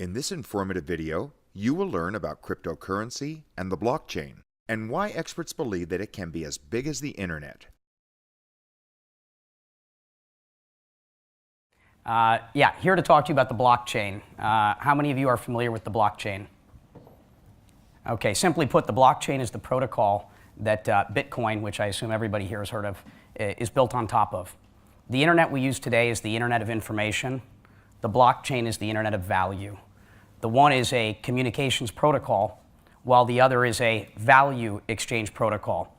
In this informative video, you will learn about cryptocurrency and the blockchain, and why experts believe that it can be as big as the internet. Here to talk to you about the blockchain. How many of you are familiar with the blockchain? Okay, simply put, the blockchain is the protocol that Bitcoin, which I assume everybody here has heard of, is built on top of. The internet we use today is the internet of information. The blockchain is the internet of value. The one is a communications protocol, while the other is a value exchange protocol.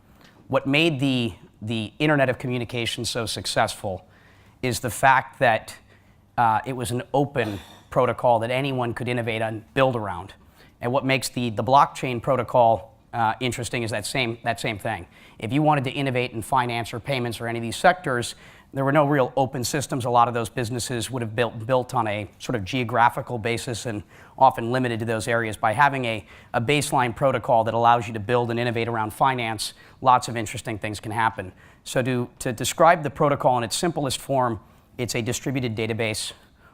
What made the internet of communication so successful is the fact that it was an open protocol that anyone could innovate and build around. And what makes the blockchain protocol interesting is that same thing. If you wanted to innovate in finance or payments or any of these sectors, there were no real open systems. A lot of those businesses would have built on a sort of geographical basis and often limited to those areas. By having a baseline protocol that allows you to build and innovate around finance, lots of interesting things can happen. So to describe the protocol in its simplest form, it's a distributed database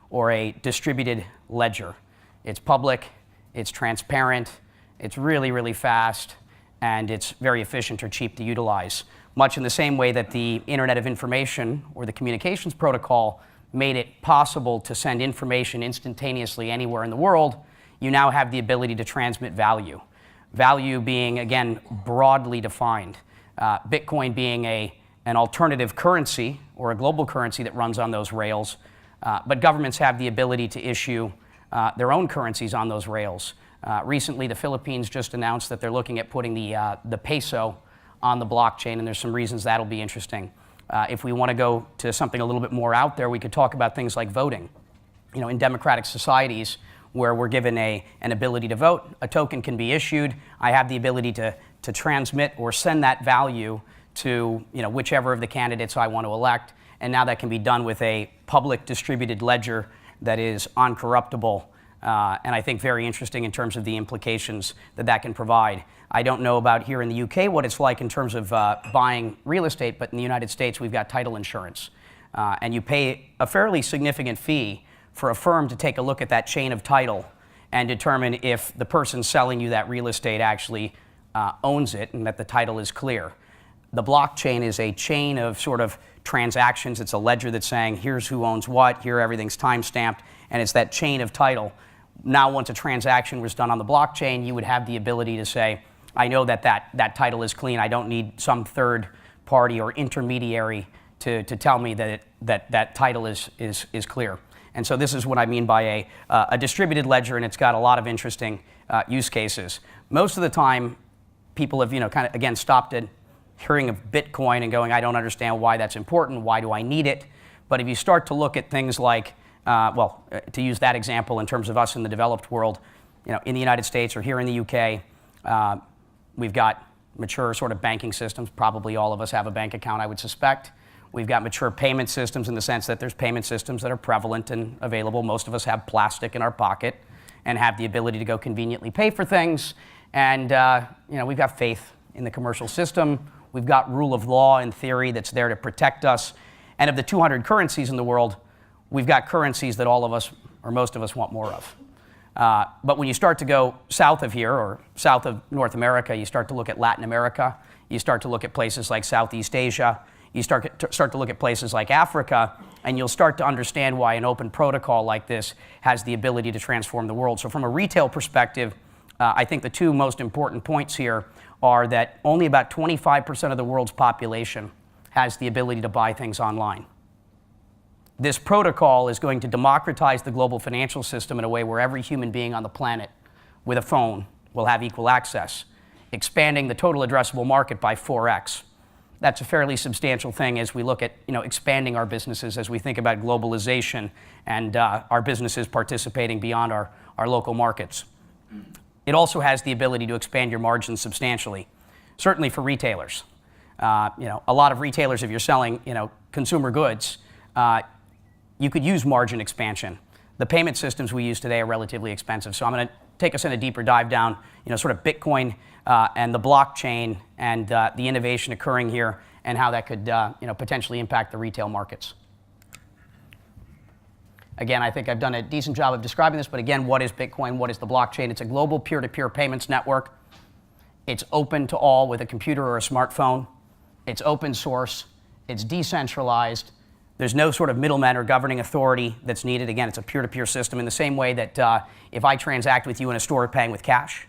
or a distributed ledger. It's public, it's transparent, it's really, really fast, and it's very efficient or cheap to utilize. Much in the same way that the Internet of Information or the communications protocol made it possible to send information instantaneously anywhere in the world, you now have the ability to transmit value. Value being, again, broadly defined. Bitcoin being an alternative currency or a global currency that runs on those rails, but governments have the ability to issue their own currencies on those rails. Recently, the Philippines just announced that they're looking at putting the peso on the blockchain, and there's some reasons that'll be interesting. If we want to go to something a little bit more out there, we could talk about things like voting. You know, in democratic societies where we're given an ability to vote, a token can be issued. I have the ability to transmit or send that value to whichever of the candidates I want to elect, and now that can be done with a public distributed ledger that is uncorruptible, and I think very interesting in terms of the implications that can provide. I don't know about here in the UK what it's like in terms of buying real estate, but in the United States we've got title insurance. And you pay a fairly significant fee for a firm to take a look at that chain of title and determine if the person selling you that real estate actually owns it and that the title is clear. The blockchain is a chain of sort of transactions. It's a ledger that's saying here's who owns what, here everything's time-stamped, and it's that chain of title. Now once a transaction was done on the blockchain, you would have the ability to say, I know that title is clean. I don't need some third party or intermediary to tell me that title is clear. And so this is what I mean by a distributed ledger, and it's got a lot of interesting use cases. Most of the time, people have kind of again stopped at hearing of Bitcoin and going, I don't understand why that's important. Why do I need it? But if you start to look at things like, to use that example in terms of us in the developed world, in the United States or here in the UK. We've got mature sort of banking systems. Probably all of us have a bank account, I would suspect. We've got mature payment systems in the sense that there's payment systems that are prevalent and available. Most of us have plastic in our pocket and have the ability to go conveniently pay for things. And we've got faith in the commercial system. We've got rule of law in theory that's there to protect us. And of the 200 currencies in the world, we've got currencies that all of us, or most of us, want more of. But when you start to go south of here, or south of North America, you start to look at Latin America, you start to look at places like Southeast Asia, you start to look at places like Africa, and you'll start to understand why an open protocol like this has the ability to transform the world. So from a retail perspective, I think the two most important points here are that only about 25% of the world's population has the ability to buy things online. This protocol is going to democratize the global financial system in a way where every human being on the planet with a phone will have equal access, expanding the total addressable market by 4x. That's a fairly substantial thing as we look at expanding our businesses, as we think about globalization and our businesses participating beyond our local markets. It also has the ability to expand your margins substantially, certainly for retailers. A lot of retailers, if you're selling consumer goods, you could use margin expansion. The payment systems we use today are relatively expensive. So I'm going to take us in a deeper dive down, sort of Bitcoin and the blockchain and the innovation occurring here and how that could potentially impact the retail markets. Again, I think I've done a decent job of describing this, but again, what is Bitcoin? What is the blockchain? It's a global peer-to-peer payments network. It's open to all with a computer or a smartphone. It's open source. It's decentralized. There's no sort of middleman or governing authority that's needed. Again, it's a peer-to-peer system in the same way that if I transact with you in a store paying with cash,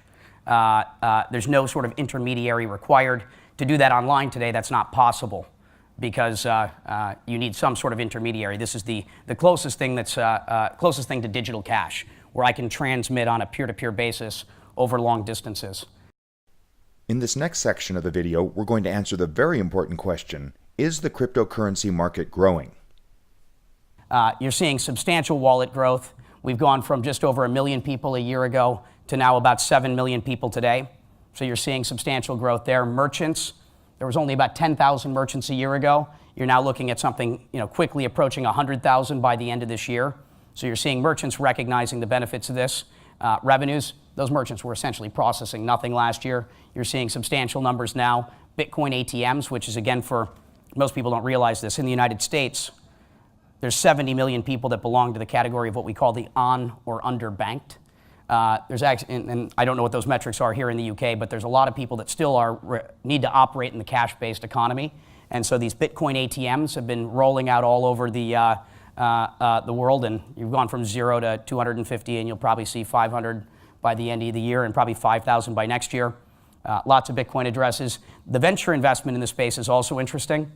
there's no sort of intermediary required. To do that online today, that's not possible because you need some sort of intermediary. This is the closest thing that's closest thing to digital cash, where I can transmit on a peer-to-peer basis over long distances. In this next section of the video, we're going to answer the very important question, is the cryptocurrency market growing? You're seeing substantial wallet growth. We've gone from just over 1 million people a year ago to now about 7 million people today. So you're seeing substantial growth there. Merchants, there was only about 10,000 merchants a year ago. You're now looking at something quickly approaching 100,000 by the end of this year. So you're seeing merchants recognizing the benefits of this. Revenues, those merchants were essentially processing nothing last year. You're seeing substantial numbers now. Bitcoin ATMs, which is again for, most people don't realize this, in the United States, there's 70 million people that belong to the category of what we call the on or underbanked. There's actually, and I don't know what those metrics are here in the UK, but there's a lot of people that still need to operate in the cash-based economy. And so these Bitcoin ATMs have been rolling out all over the world, and you've gone from 0 to 250, and you'll probably see 500 by the end of the year and probably 5,000 by next year. Lots of Bitcoin addresses. The venture investment in the space is also interesting.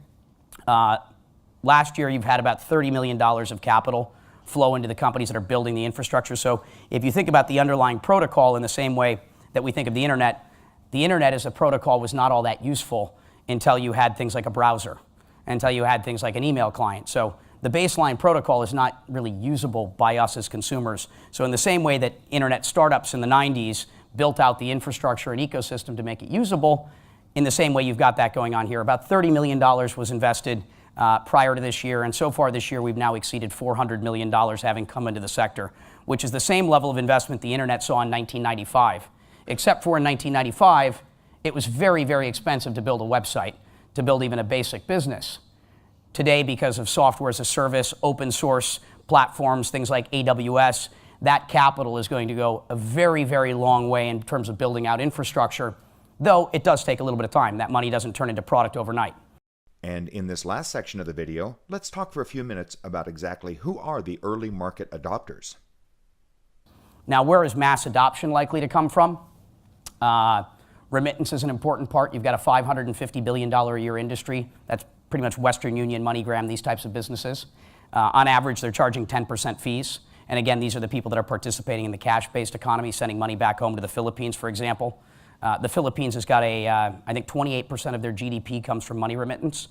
Last year, you've had about $30 million of capital flow into the companies that are building the infrastructure. So if you think about the underlying protocol in the same way that we think of the internet as a protocol was not all that useful until you had things like a browser, until you had things like an email client. So the baseline protocol is not really usable by us as consumers. So in the same way that internet startups in the 90s built out the infrastructure and ecosystem to make it usable, in the same way you've got that going on here. About $30 million was invested prior to this year, and so far this year we've now exceeded $400 million having come into the sector, which is the same level of investment the internet saw in 1995. Except for in 1995, it was very, very expensive to build a website, to build even a basic business. Today, because of software as a service, open source platforms, things like AWS, that capital is going to go a very, very long way in terms of building out infrastructure, though it does take a little bit of time. That money doesn't turn into product overnight. And in this last section of the video, let's talk for a few minutes about exactly who are the early market adopters. Now, where is mass adoption likely to come from? Remittance is an important part. You've got a $550 billion a year industry. That's pretty much Western Union, MoneyGram, these types of businesses. On average, they're charging 10% fees. And again, these are the people that are participating in the cash-based economy, sending money back home to the Philippines, for example. The Philippines has got I think 28% of their GDP comes from money remittance.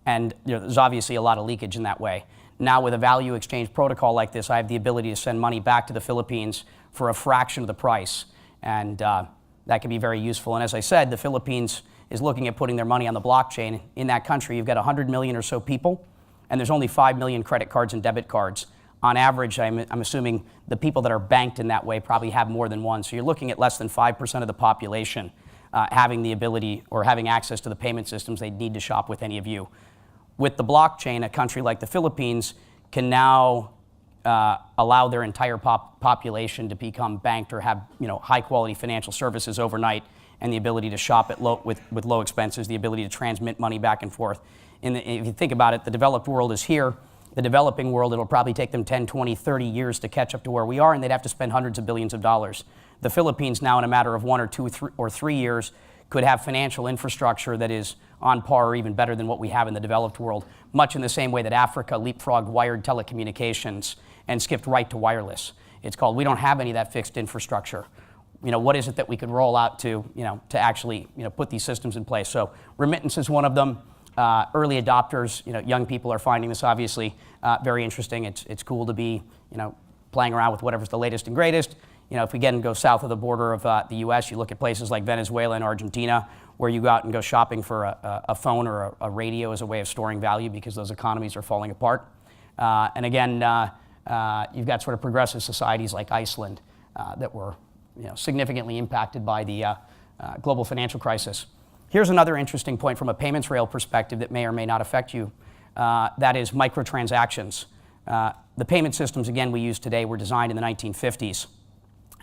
And there's obviously a lot of leakage in that way. Now with a value exchange protocol like this, I have the ability to send money back to the Philippines for a fraction of the price. And that can be very useful. And as I said, the Philippines is looking at putting their money on the blockchain. In that country, you've got 100 million or so people, and there's only 5 million credit cards and debit cards. On average, I'm assuming the people that are banked in that way probably have more than one. So you're looking at less than 5% of the population having the ability or having access to the payment systems they'd need to shop with any of you. With the blockchain, a country like the Philippines can now allow their entire population to become banked or have high-quality financial services overnight, and the ability to shop at with low expenses, the ability to transmit money back and forth. If you think about it, the developed world is here. The developing world, it'll probably take them 10, 20, 30 years to catch up to where we are, and they'd have to spend hundreds of billions of dollars. The Philippines now, in a matter of 1 or 2 or 3 years, could have financial infrastructure that is on par or even better than what we have in the developed world, much in the same way that Africa leapfrogged wired telecommunications and skipped right to wireless. It's called, we don't have any of that fixed infrastructure. What is it that we could roll out to actually put these systems in place? So remittance is one of them. Early adopters, young people are finding this obviously very interesting. It's cool to be, playing around with whatever's the latest and greatest. If we again go south of the border of the U.S., you look at places like Venezuela and Argentina, where you go out and go shopping for a phone or a radio as a way of storing value because those economies are falling apart. And again, you've got sort of progressive societies like Iceland that were significantly impacted by the global financial crisis. Here's another interesting point from a payments rail perspective that may or may not affect you. That is microtransactions. The payment systems, again, we use today were designed in the 1950s.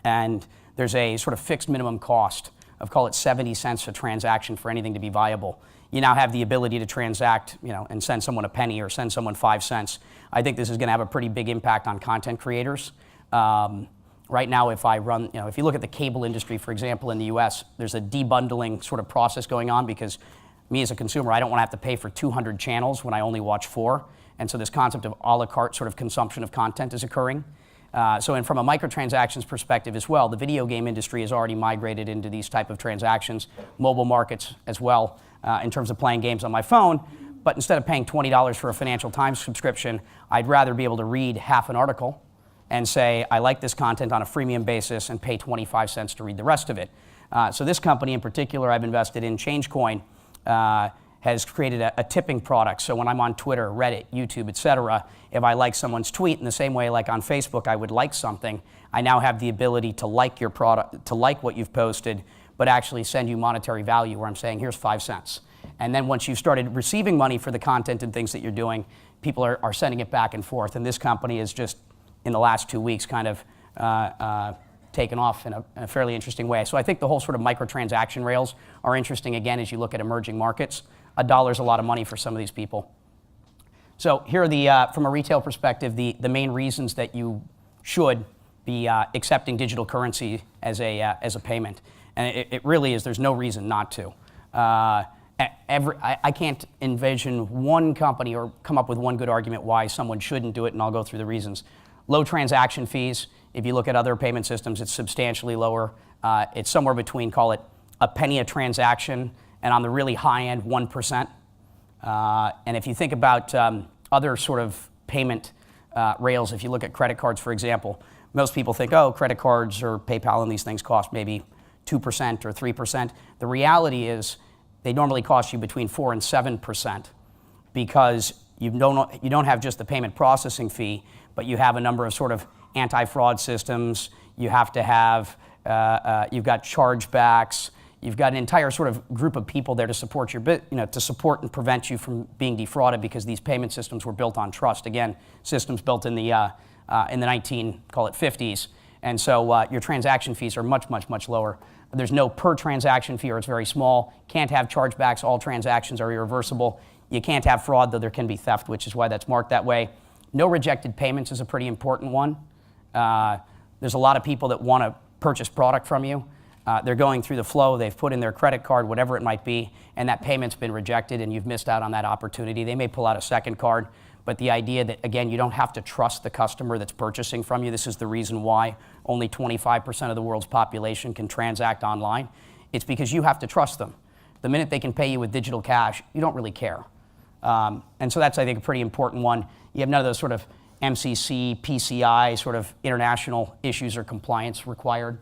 And there's a sort of fixed minimum cost of, call it 70 cents a transaction for anything to be viable. You now have the ability to transact, and send someone a penny or send someone 5 cents. I think this is going to have a pretty big impact on content creators. Right now, if you look at the cable industry, for example, in the US, there's a debundling sort of process going on because me as a consumer, I don't want to have to pay for 200 channels when I only watch 4. And so this concept of a la carte sort of consumption of content is occurring. And from a microtransactions perspective as well, the video game industry has already migrated into these type of transactions, mobile markets as well, in terms of playing games on my phone. But instead of paying $20 for a Financial Times subscription, I'd rather be able to read half an article and say, I like this content on a freemium basis and pay 25 cents to read the rest of it. So this company in particular I've invested in, ChangeCoin, has created a tipping product. So when I'm on Twitter, Reddit, YouTube, et cetera, if I like someone's tweet in the same way like on Facebook I would like something, I now have the ability to like your product, to like what you've posted, but actually send you monetary value where I'm saying, here's 5 cents. And then once you've started receiving money for the content and things that you're doing, people are sending it back and forth. And this company is just, in the last 2 weeks, kind of taken off in a fairly interesting way. So I think the whole sort of microtransaction rails are interesting, again, as you look at emerging markets. $1 is a lot of money for some of these people. So here are the, from a retail perspective, the main reasons that you should be accepting digital currency as a payment. And it really is, there's no reason not to. I can't envision one company or come up with one good argument why someone shouldn't do it, and I'll go through the reasons. Low transaction fees. If you look at other payment systems, it's substantially lower. It's somewhere between, call it, a penny a transaction, and on the really high end, 1%. And if you think about other sort of payment rails, if you look at credit cards, for example, most people think, oh, credit cards or PayPal and these things cost maybe 2% or 3%. The reality is they normally cost you between 4 and 7% because you don't have just the payment processing fee, but you have a number of sort of anti-fraud systems. You have to have, you've got chargebacks. You've got an entire sort of group of people there to support your to support and prevent you from being defrauded because these payment systems were built on trust. Again, systems built in the 50s. And so your transaction fees are much, much, much lower. There's no per transaction fee, or it's very small. Can't have chargebacks. All transactions are irreversible. You can't have fraud, though there can be theft, which is why that's marked that way. No rejected payments is a pretty important one. There's a lot of people that want to purchase product from you. They're going through the flow, they've put in their credit card, whatever it might be, and that payment's been rejected and you've missed out on that opportunity. They may pull out a second card, but the idea that, again, you don't have to trust the customer that's purchasing from you. This is the reason why only 25% of the world's population can transact online. It's because you have to trust them. The minute they can pay you with digital cash, you don't really care. And so that's, I think, a pretty important one. You have none of those sort of MCC, PCI, sort of international issues or compliance required.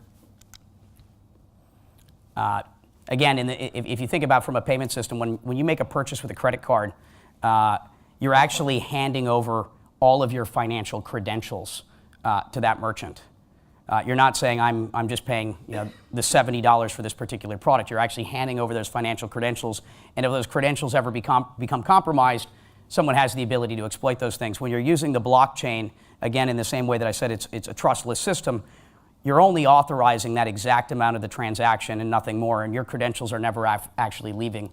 Again, if you think about from a payment system, when you make a purchase with a credit card, you're actually handing over all of your financial credentials to that merchant. You're not saying, I'm just paying the $70 for this particular product. You're actually handing over those financial credentials, and if those credentials ever become compromised, someone has the ability to exploit those things. When you're using the blockchain, again, in the same way that I said it's a trustless system, you're only authorizing that exact amount of the transaction and nothing more, and your credentials are never actually leaving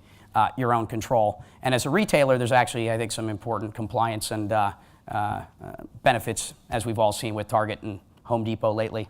your own control. And as a retailer, there's actually, I think, some important compliance and benefits, as we've all seen with Target and Home Depot lately.